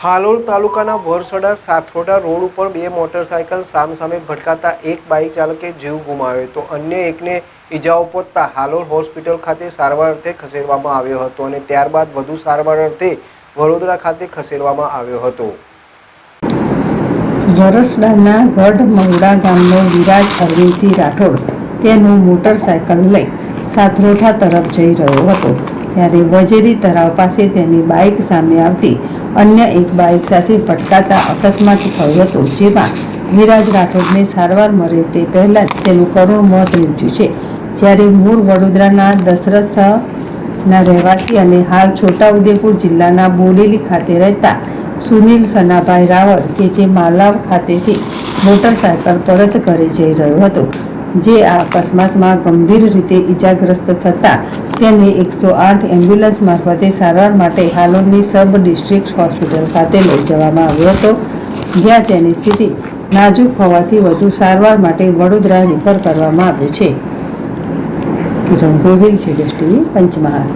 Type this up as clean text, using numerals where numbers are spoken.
હાલોલ તાલુકાના વરસડા સાથોડા રોડ ઉપર બે મોટરસાયકલ સામસામે ભટકાતા એક બાઇક ચાલકે જીવ ગુમાવ્યો તો અન્ય એકને ઈજાઓ પહોંચતા હાલોલ હોસ્પિટલ ખાતે સારવાર અર્થે ખસેડવામાં આવ્યો હતો અને ત્યારબાદ વધુ સારવાર અર્થે વડોદરા ખાતે ખસેડવામાં આવ્યો હતો। વરસડાના ગઢ મંગળા ગામનો વિરાજ અરવિંદસિંહ રાઠોડ તેનું મોટરસાયકલ લઈ સાથરોઠા તરફ જઈ રહ્યો હતો ત્યારે વજેરી તળાવ પાસે તેની બાઇક સામે આવતી અન્ય એક બાઇક સાથે ભટકાતા અકસ્માત થયો હતો, જેમાં વિરાજ રાઠોડને સારવાર મળે તે પહેલાં જ તેનું કરુણ મોત નીપજ્યું છે। જ્યારે મૂળ વડોદરાના દશરથના રહેવાસી અને હાલ છોટાઉદેપુર જિલ્લાના બોડેલી ખાતે રહેતા સુનિલ સનાભાઈ રાવળ કે જે માલાવ ખાતેથી મોટરસાયકલ પરત ઘરે જઈ રહ્યો હતો, જે આ અકસ્માતમાં ગંભીર રીતે ઈજાગ્રસ્ત થતાં તેને 108 એમ્બ્યુલન્સ મારફતે સારવાર માટે હાલોલની સબ ડિસ્ટ્રિક્ટ હોસ્પિટલ ખાતે લઈ જવામાં આવ્યો હતો, જ્યાં તેની સ્થિતિ નાજુક હોવાથી વધુ સારવાર માટે વડોદરા રિફર કરવામાં આવ્યો છે। કિરણ ગોહિલ, જેડેશ ટીવી, પંચમહાલ।